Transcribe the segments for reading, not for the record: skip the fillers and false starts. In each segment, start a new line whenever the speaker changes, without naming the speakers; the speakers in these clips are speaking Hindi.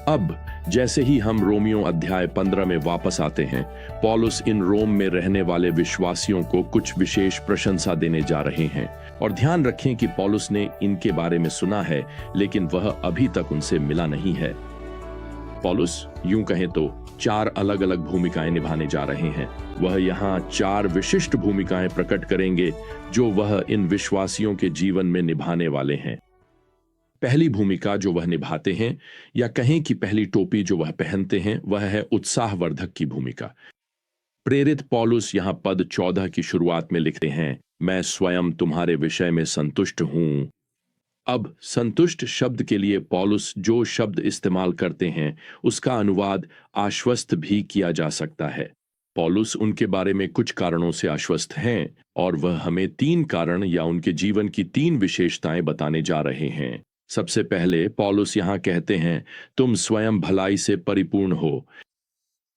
अब जैसे ही हम रोमियो अध्याय 15 में वापस आते हैं, पौलुस इन रोम में रहने वाले विश्वासियों को कुछ विशेष प्रशंसा देने जा रहे हैं। और ध्यान रखें कि पौलुस ने इनके बारे में सुना है, लेकिन वह अभी तक उनसे मिला नहीं है। पौलुस यूं कहें तो 4 अलग अलग भूमिकाएं निभाने जा रहे हैं। वह यहाँ 4 विशिष्ट भूमिकाएं प्रकट करेंगे जो वह इन विश्वासियों के जीवन में निभाने वाले हैं। पहली भूमिका जो वह निभाते हैं, या कहें कि पहली टोपी जो वह पहनते हैं, वह है उत्साहवर्धक की भूमिका। प्रेरित पौलुस यहां पद 14 की शुरुआत में लिखते हैं, मैं स्वयं तुम्हारे विषय में संतुष्ट हूं। अब संतुष्ट शब्द के लिए पौलुस जो शब्द इस्तेमाल करते हैं, उसका अनुवाद आश्वस्त भी किया जा सकता है। पौलुस उनके बारे में कुछ कारणों से आश्वस्त हैं, और वह हमें 3 कारण या उनके जीवन की 3 विशेषताएं बताने जा रहे हैं। सबसे पहले पौलुस यहां कहते हैं, तुम स्वयं भलाई से परिपूर्ण हो।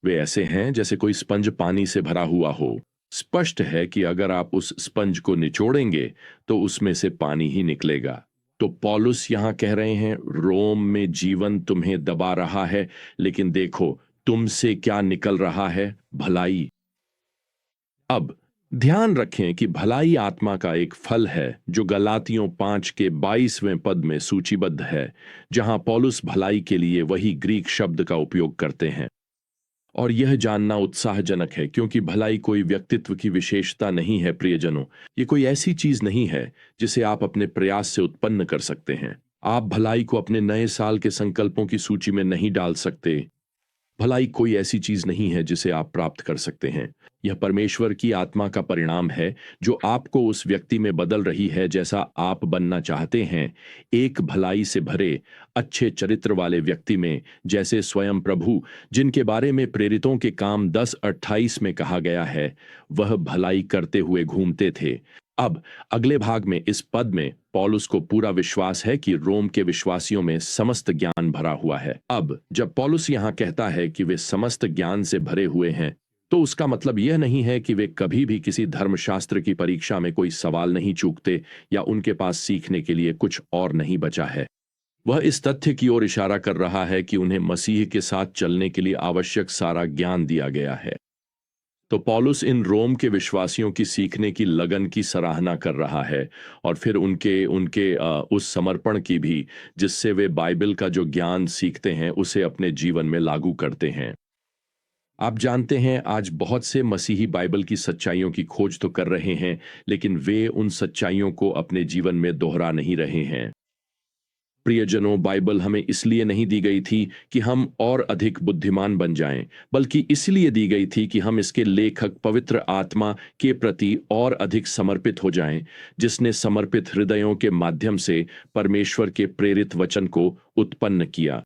वे ऐसे हैं जैसे कोई स्पंज पानी से भरा हुआ हो। स्पष्ट है कि अगर आप उस स्पंज को निचोड़ेंगे तो उसमें से पानी ही निकलेगा। तो पौलुस यहां कह रहे हैं, रोम में जीवन तुम्हें दबा रहा है, लेकिन देखो तुमसे क्या निकल रहा है, भलाई। अब ध्यान रखें कि भलाई आत्मा का एक फल है जो गलातियों 5 के 22वें पद में सूचीबद्ध है, जहां पौलुस भलाई के लिए वही ग्रीक शब्द का उपयोग करते हैं। और यह जानना उत्साहजनक है, क्योंकि भलाई कोई व्यक्तित्व की विशेषता नहीं है प्रियजनों। ये कोई ऐसी चीज नहीं है जिसे आप अपने प्रयास से उत्पन्न कर सकते हैं। आप भलाई को अपने नए साल के संकल्पों की सूची में नहीं डाल सकते। भलाई कोई ऐसी चीज नहीं है जिसे आप प्राप्त कर सकते हैं। यह परमेश्वर की आत्मा का परिणाम है जो आपको उस व्यक्ति में बदल रही है जैसा आप बनना चाहते हैं, एक भलाई से भरे अच्छे चरित्र वाले व्यक्ति में, जैसे स्वयं प्रभु, जिनके बारे में प्रेरितों के काम 10:28 में कहा गया है, वह भलाई करते हुए घूमते थे। अब अगले भाग में इस पद में पौलुस को पूरा विश्वास है कि रोम के विश्वासियों में समस्त ज्ञान भरा हुआ है। अब जब पौलुस यहां कहता है कि वे समस्त ज्ञान से भरे हुए हैं, तो उसका मतलब यह नहीं है कि वे कभी भी किसी धर्मशास्त्र की परीक्षा में कोई सवाल नहीं चूकते या उनके पास सीखने के लिए कुछ और नहीं बचा है। वह इस तथ्य की ओर इशारा कर रहा है कि उन्हें मसीह के साथ चलने के लिए आवश्यक सारा ज्ञान दिया गया है। तो पौलुस इन रोम के विश्वासियों की सीखने की लगन की सराहना कर रहा है, और फिर उनके उनके उस समर्पण की भी, जिससे वे बाइबल का जो ज्ञान सीखते हैं उसे अपने जीवन में लागू करते हैं। आप जानते हैं, आज बहुत से मसीही बाइबल की सच्चाइयों की खोज तो कर रहे हैं, लेकिन वे उन सच्चाइयों को अपने जीवन में दोहरा नहीं रहे हैं। प्रियजनों, बाइबल हमें इसलिए नहीं दी गई थी कि हम और अधिक बुद्धिमान बन जाएं, बल्कि इसलिए दी गई थी कि हम इसके लेखक पवित्र आत्मा के प्रति और अधिक समर्पित हो जाएं, जिसने समर्पित हृदयों के माध्यम से परमेश्वर के प्रेरित वचन को उत्पन्न किया।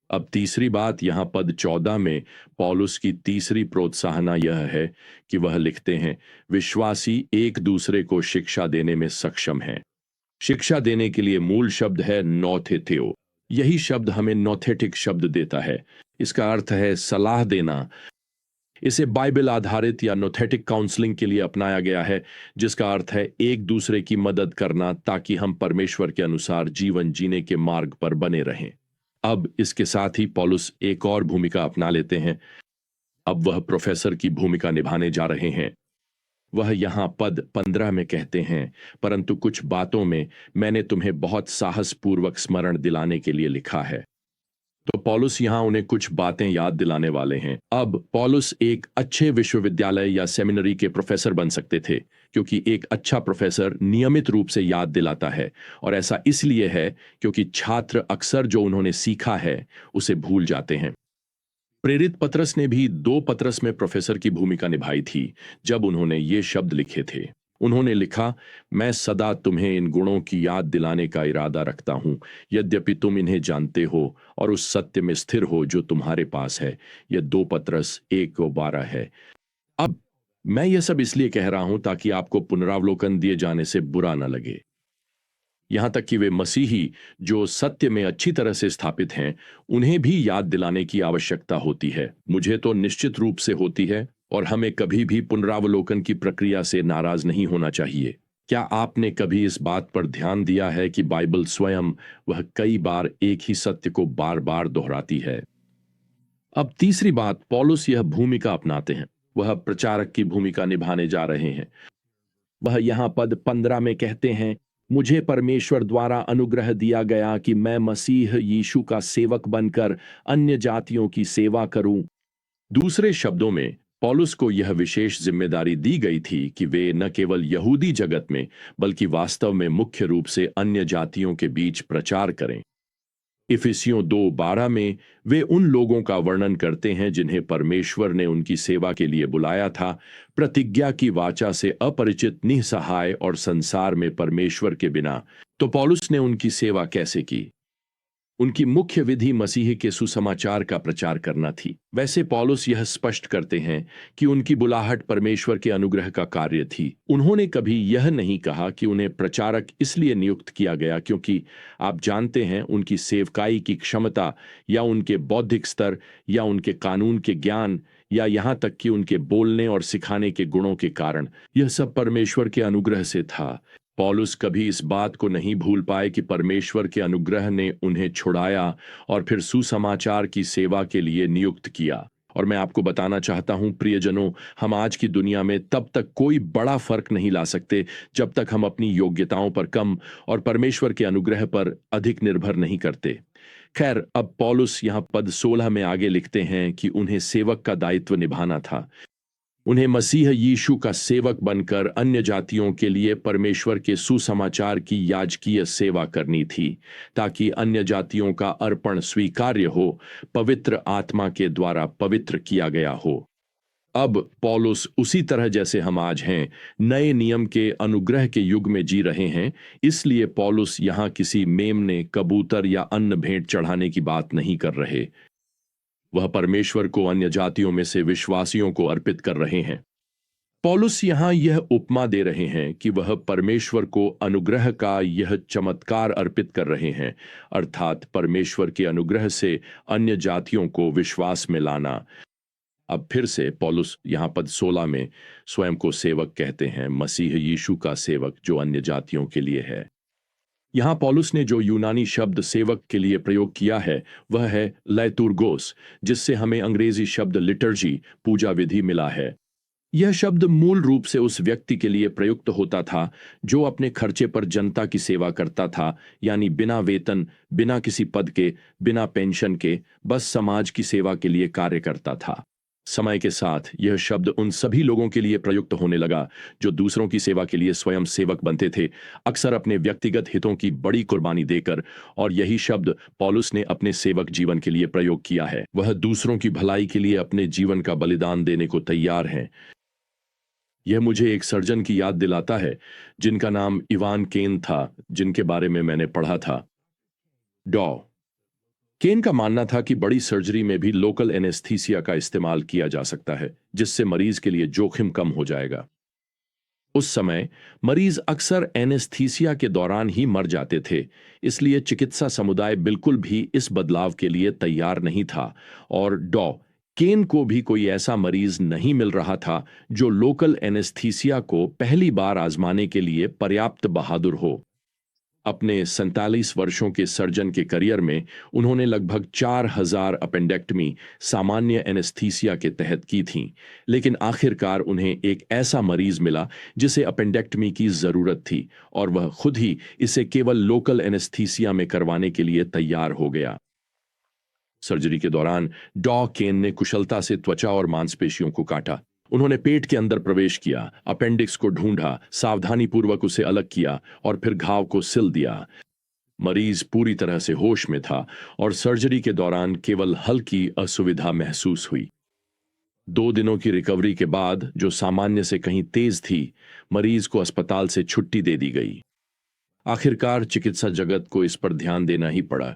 अब तीसरी बात, यहां पद 14 में पौलुस की तीसरी प्रोत्साहना यह है कि वह लिखते हैं, विश्वासी एक दूसरे को शिक्षा देने में सक्षम हैं। शिक्षा देने के लिए मूल शब्द है नोथेथेओ। यही शब्द हमें नोथेटिक शब्द देता है। इसका अर्थ है सलाह देना। इसे बाइबल आधारित या नोथेटिक काउंसलिंग के लिए अपनाया गया है, जिसका अर्थ है एक दूसरे की मदद करना ताकि हम परमेश्वर के अनुसार जीवन जीने के मार्ग पर बने रहें। अब इसके साथ ही पौलुस एक और भूमिका अपना लेते हैं। अब वह प्रोफेसर की भूमिका निभाने जा रहे हैं। वह यहां पद 15 में कहते हैं, परंतु कुछ बातों में मैंने तुम्हें बहुत साहसपूर्वक स्मरण दिलाने के लिए लिखा है। तो पौलुस यहां उन्हें कुछ बातें याद दिलाने वाले हैं। अब पौलुस एक अच्छे विश्वविद्यालय या सेमिनरी के प्रोफेसर बन सकते थे, क्योंकि एक अच्छा प्रोफेसर नियमित रूप से याद दिलाता है, और ऐसा इसलिए है क्योंकि छात्र अक्सर जो उन्होंने सीखा है उसे भूल जाते हैं। प्रेरित पतरस ने भी 2 पतरस में प्रोफेसर की भूमिका निभाई थी, जब उन्होंने ये शब्द लिखे थे। उन्होंने लिखा, मैं सदा तुम्हें इन गुणों की याद दिलाने का इरादा रखता हूं, यद्यपि तुम इन्हें जानते हो और उस सत्य में स्थिर हो जो तुम्हारे पास है। यह 2 पतरस 1:12 है। अब मैं यह सब इसलिए कह रहा हूं ताकि आपको पुनरावलोकन दिए जाने से बुरा न लगे। यहां तक कि वे मसीही जो सत्य में अच्छी तरह से स्थापित हैं, उन्हें भी याद दिलाने की आवश्यकता होती है। मुझे तो निश्चित रूप से होती है, और हमें कभी भी पुनरावलोकन की प्रक्रिया से नाराज नहीं होना चाहिए। क्या आपने कभी इस बात पर ध्यान दिया है कि बाइबल स्वयं वह कई बार एक ही सत्य को बार बार दोहराती है? अब तीसरी बात, पौलुस यह भूमिका अपनाते हैं। वह प्रचारक की भूमिका निभाने जा रहे हैं। वह यहाँ पद 15 में कहते हैं, मुझे परमेश्वर द्वारा अनुग्रह दिया गया कि मैं मसीह यीशु का सेवक बनकर अन्य जातियों की सेवा करूं। दूसरे शब्दों में, पौलुस को यह विशेष जिम्मेदारी दी गई थी कि वे न केवल यहूदी जगत में बल्कि वास्तव में मुख्य रूप से अन्य जातियों के बीच प्रचार करें। इफिसियों 2:12 में वे उन लोगों का वर्णन करते हैं जिन्हें परमेश्वर ने उनकी सेवा के लिए बुलाया था, प्रतिज्ञा की वाचा से अपरिचित, निसहाय और संसार में परमेश्वर के बिना। तो पौलुस ने उनकी सेवा कैसे की? उनकी मुख्य विधि मसीह के सुसमाचार का प्रचार करना थी। वैसे पौलुस यह स्पष्ट करते हैं कि उनकी बुलाहट परमेश्वर के अनुग्रह का कार्य थी। उन्होंने कभी यह नहीं कहा कि उन्हें प्रचारक इसलिए नियुक्त किया गया क्योंकि आप जानते हैं उनकी सेवकाई की क्षमता या उनके बौद्धिक स्तर या उनके कानून के ज्ञान या यहाँ तक कि उनके बोलने और सिखाने के गुणों के कारण। यह सब परमेश्वर के अनुग्रह से था। पौलुस कभी इस बात को नहीं भूल पाए कि परमेश्वर के अनुग्रह ने उन्हें छुड़ाया और फिर सुसमाचार की सेवा के लिए नियुक्त किया। और मैं आपको बताना चाहता हूं प्रियजनों, हम आज की दुनिया में तब तक कोई बड़ा फर्क नहीं ला सकते जब तक हम अपनी योग्यताओं पर कम और परमेश्वर के अनुग्रह पर अधिक निर्भर नहीं करते। खैर, अब पौलुस यहां पद 16 में आगे लिखते हैं कि उन्हें सेवक का दायित्व निभाना था। उन्हें मसीह यीशु का सेवक बनकर अन्य जातियों के लिए परमेश्वर के सुसमाचार की याजकीय सेवा करनी थी, ताकि अन्य जातियों का अर्पण स्वीकार्य हो, पवित्र आत्मा के द्वारा पवित्र किया गया हो। अब पौलुस उसी तरह जैसे हम आज हैं, नए नियम के अनुग्रह के युग में जी रहे हैं। इसलिए पौलुस यहां किसी मेमने, कबूतर या अन्न भेंट चढ़ाने की बात नहीं कर रहे। वह परमेश्वर को अन्य जातियों में से विश्वासियों को अर्पित कर रहे हैं। पौलुस यहां यह उपमा दे रहे हैं कि वह परमेश्वर को अनुग्रह का यह चमत्कार अर्पित कर रहे हैं, अर्थात परमेश्वर के अनुग्रह से अन्य जातियों को विश्वास में लाना। अब फिर से पौलुस यहां पद 16 में स्वयं को सेवक कहते हैं, मसीह यीशु का सेवक जो अन्य जातियों के लिए है। यहां पौलुस ने जो यूनानी शब्द सेवक के लिए प्रयोग किया है वह है लैतुर्गोस, जिससे हमें अंग्रेजी शब्द लिटर्जी, पूजा विधि मिला है। यह शब्द मूल रूप से उस व्यक्ति के लिए प्रयुक्त होता था जो अपने खर्चे पर जनता की सेवा करता था, यानी बिना वेतन, बिना किसी पद के, बिना पेंशन के, बस समाज की सेवा के लिए कार्य करता था। समय के साथ यह शब्द उन सभी लोगों के लिए प्रयुक्त होने लगा जो दूसरों की सेवा के लिए स्वयं सेवक बनते थे, अक्सर अपने व्यक्तिगत हितों की बड़ी कुर्बानी देकर। और यही शब्द पौलुस ने अपने सेवक जीवन के लिए प्रयोग किया है। वह दूसरों की भलाई के लिए अपने जीवन का बलिदान देने को तैयार हैं। यह मुझे एक सर्जन की याद दिलाता है जिनका नाम इवान केन था, जिनके बारे में मैंने पढ़ा था। डॉ केन का मानना था कि बड़ी सर्जरी में भी लोकल एनेस्थीसिया का इस्तेमाल किया जा सकता है, जिससे मरीज के लिए जोखिम कम हो जाएगा। उस समय मरीज अक्सर एनेस्थीसिया के दौरान ही मर जाते थे, इसलिए चिकित्सा समुदाय बिल्कुल भी इस बदलाव के लिए तैयार नहीं था। और डॉ केन को भी कोई ऐसा मरीज नहीं मिल रहा था जो लोकल एनेस्थीसिया को पहली बार आजमाने के लिए पर्याप्त बहादुर हो। अपने 47 वर्षों के सर्जन के करियर में उन्होंने लगभग 4000 अपेंडेक्टमी सामान्य एनेस्थीसिया के तहत की थीं, लेकिन आखिरकार उन्हें एक ऐसा मरीज मिला जिसे अपेंडेक्टमी की जरूरत थी और वह खुद ही इसे केवल लोकल एनेस्थीसिया में करवाने के लिए तैयार हो गया। सर्जरी के दौरान डॉ केन ने कुशलता से त्वचा और मांसपेशियों को काटा। उन्होंने पेट के अंदर प्रवेश किया, अपेंडिक्स को ढूंढा, सावधानीपूर्वक उसे अलग किया और फिर घाव को सिल दिया। मरीज पूरी तरह से होश में था और सर्जरी के दौरान केवल हल्की असुविधा महसूस हुई। 2 दिनों की रिकवरी के बाद, जो सामान्य से कहीं तेज थी, मरीज को अस्पताल से छुट्टी दे दी गई। आखिरकार चिकित्सा जगत को इस पर ध्यान देना ही पड़ा।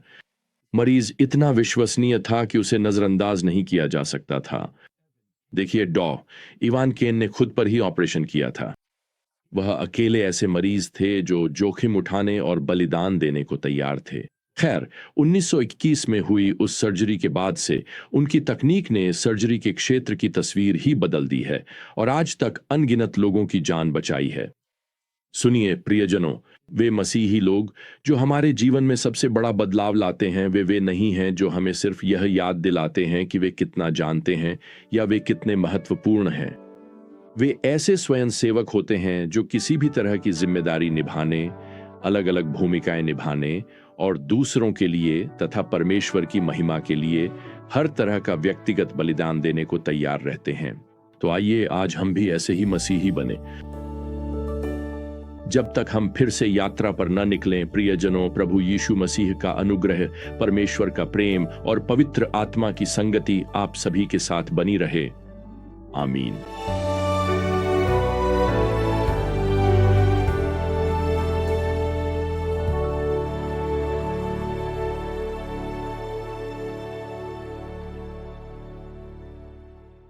मरीज इतना विश्वसनीय था कि उसे नजरअंदाज नहीं किया जा सकता था। देखिए, डॉ इवान केन ने खुद पर ही ऑपरेशन किया था। वह अकेले ऐसे मरीज थे जो जोखिम उठाने और बलिदान देने को तैयार थे। खैर, 1921 में हुई उस सर्जरी के बाद से उनकी तकनीक ने सर्जरी के क्षेत्र की तस्वीर ही बदल दी है और आज तक अनगिनत लोगों की जान बचाई है। सुनिए प्रियजनों, वे मसीही लोग जो हमारे जीवन में सबसे बड़ा बदलाव लाते हैं, वे नहीं हैं जो हमें सिर्फ यह याद दिलाते हैं कि वे कितना जानते हैं या वे कितने महत्वपूर्ण हैं। वे ऐसे स्वयं सेवक होते हैं जो किसी भी तरह की जिम्मेदारी निभाने, अलग अलग भूमिकाएं निभाने और दूसरों के लिए तथा परमेश्वर की महिमा के लिए हर तरह का व्यक्तिगत बलिदान देने को तैयार रहते हैं। तो आइए आज हम भी ऐसे ही मसीही बने। जब तक हम फिर से यात्रा पर न निकलें, प्रियजनों, प्रभु यीशु मसीह का अनुग्रह, परमेश्वर का प्रेम और पवित्र आत्मा की संगति आप सभी के साथ बनी रहे। आमीन।